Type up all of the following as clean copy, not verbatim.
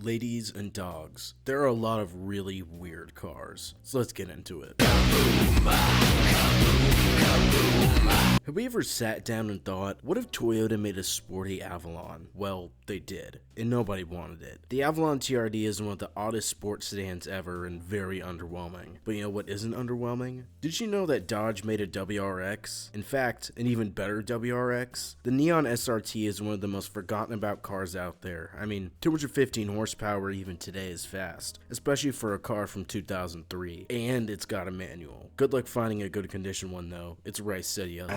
ladies and dogs, there are a lot of really weird cars, so let's get into it. Have we ever sat down and thought, what if Toyota made a sporty Avalon? Well, they did, and nobody wanted it. The Avalon TRD is one of the oddest sports sedans ever and very underwhelming. But you know what isn't underwhelming? Did you know that Dodge made a WRX? In fact, an even better WRX? The Neon SRT is one of the most forgotten about cars out there. I mean, 215 horsepower even today is fast, especially for a car from 2003, and it's got a manual. Good luck finding a good condition one though, it's right city. Oh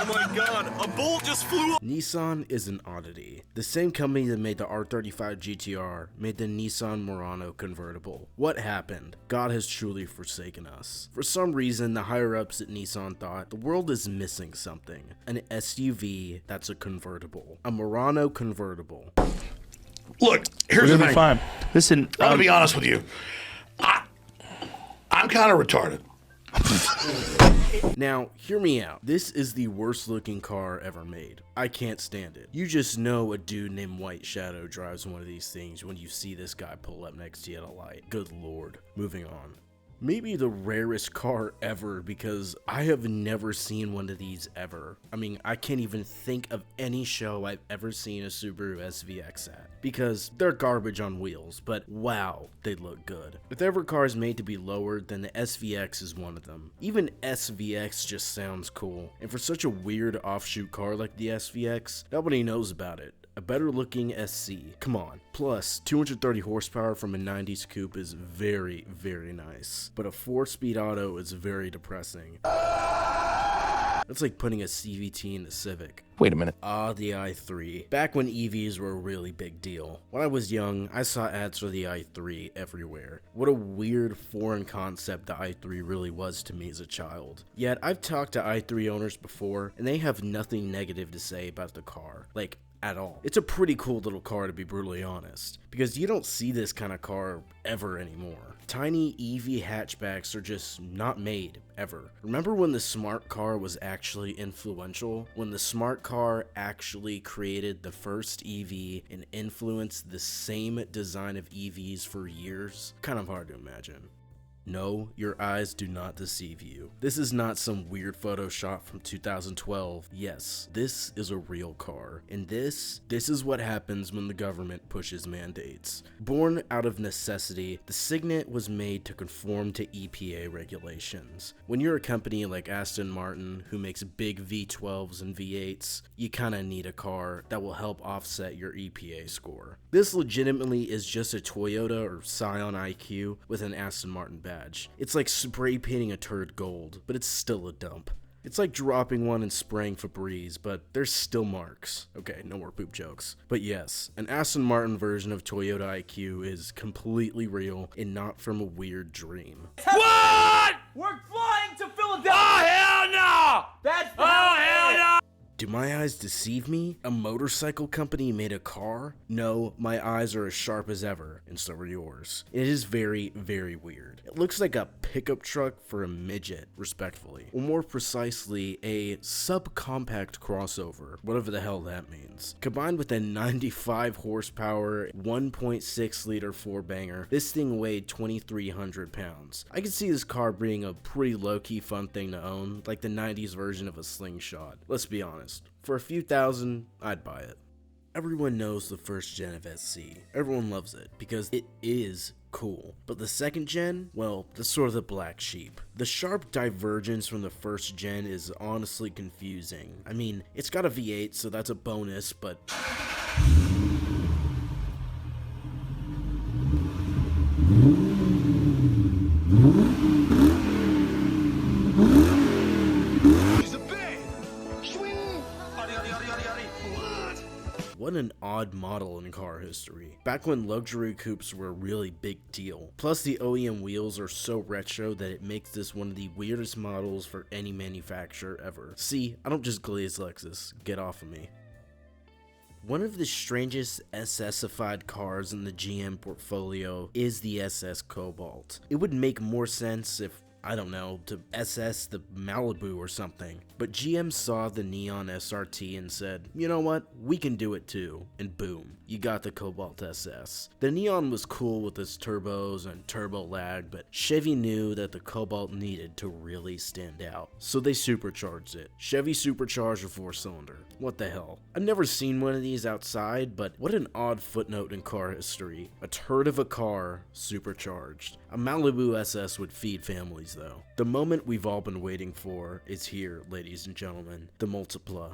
my god, a bolt just flew up! Nissan is an oddity. The same company that made the R35 GTR made the Nissan Murano Convertible. What happened? God has truly forsaken us. For some reason, the higher-ups at Nissan thought the world is missing something. An SUV that's a convertible. A Murano convertible. Look, here's the thing. Fine. Listen, I'm gonna be honest with you. I'm kind of retarded. Now, hear me out. This is the worst looking car ever made. I can't stand it. You just know a dude named White Shadow drives one of these things when you see this guy pull up next to you at a light. Good lord. Moving on. Maybe the rarest car ever, because I have never seen one of these ever. I mean, I can't even think of any show I've ever seen a Subaru SVX at, because they're garbage on wheels, but wow, they look good. If ever car is made to be lowered, then the SVX is one of them. Even SVX just sounds cool, and for such a weird offshoot car like the SVX, nobody knows about it. A better looking SC, come on. Plus, 230 horsepower from a 90s coupe is very, very nice. But a 4-speed auto is very depressing. That's like putting a CVT in a Civic. wait a minute. The i3. Back when EVs were a really big deal. When I was young, I saw ads for the i3 everywhere. What a weird foreign concept the i3 really was to me as a child. Yet, I've talked to i3 owners before, and they have nothing negative to say about the car. Like, at all. It's a pretty cool little car, to be brutally honest, because you don't see this kind of car ever anymore. Tiny EV hatchbacks are just not made, ever. Remember when the smart car was actually influential? When the smart car actually created the first EV and influenced the same design of EVs for years? Kind of hard to imagine. No, your eyes do not deceive you. This is not some weird Photoshop from 2012. Yes, this is a real car. And this is what happens when the government pushes mandates. Born out of necessity, the Cygnet was made to conform to EPA regulations. When you're a company like Aston Martin, who makes big V12s and V8s, you kinda need a car that will help offset your EPA score. This legitimately is just a Toyota or Scion IQ with an Aston Martin badge. It's like spray painting a turd gold, but it's still a dump. It's like dropping one and spraying Febreze, but there's still marks. Okay, no more poop jokes. But yes, an Aston Martin version of Toyota IQ is completely real and not from a weird dream. What? We're flying to Philadelphia! Oh, hell no! That's Oh, hell no! Do my eyes deceive me? A motorcycle company made a car? No, my eyes are as sharp as ever, and so are yours. It is very, very weird. It looks like a pickup truck for a midget, respectfully. Or more precisely, a subcompact crossover, whatever the hell that means. Combined with a 95 horsepower, 1.6 liter 4-banger, this thing weighed 2,300 pounds. I could see this car being a pretty low-key fun thing to own, like the 90s version of a slingshot. Let's be honest. For a few thousand, I'd buy it. Everyone knows the first gen of SC. Everyone loves it because it is cool. But the second gen, well, that's sort of the black sheep. The sharp divergence from the first gen is honestly confusing. I mean, it's got a V8, so that's a bonus, but what an odd model in car history. Back when luxury coupes were a really big deal. Plus the OEM wheels are so retro that it makes this one of the weirdest models for any manufacturer ever. See, I don't just glaze Lexus. Get off of me. One of the strangest SS-ified cars in the GM portfolio is the SS Cobalt. It would make more sense if I don't know, to SS the Malibu or something. But GM saw the Neon SRT and said, you know what, we can do it too. And boom, you got the Cobalt SS. The Neon was cool with its turbos and turbo lag, but Chevy knew that the Cobalt needed to really stand out. So they supercharged it. Chevy supercharged a 4-cylinder. What the hell? I've never seen one of these outside, but what an odd footnote in car history. A turd of a car supercharged. A Malibu SS would feed families though. The moment we've all been waiting for is here, ladies and gentlemen. The Multipla.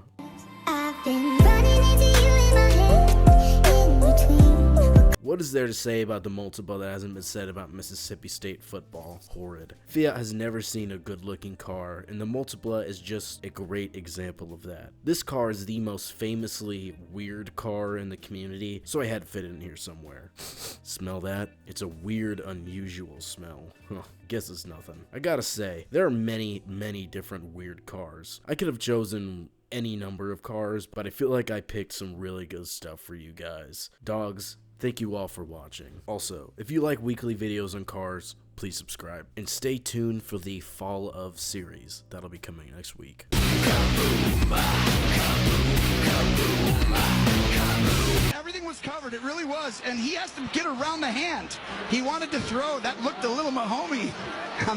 I've been running into you in my head, in between. What is there to say about the Multipla that hasn't been said about Mississippi State football? Horrid. Fiat has never seen a good looking car, and the Multipla is just a great example of that. This car is the most famously weird car in the community, so I had to fit it in here somewhere. Smell that? It's a weird, unusual smell. Huh, guess it's nothing. I gotta say, there are many, many different weird cars. I could have chosen any number of cars, but I feel like I picked some really good stuff for you guys. Dogs, thank you all for watching. Also, if you like weekly videos on cars, please subscribe. And stay tuned for the Fall of series. That'll be coming next week. Everything was covered, it really was, and he has to get around the hand. He wanted to throw, that looked a little Mahomey.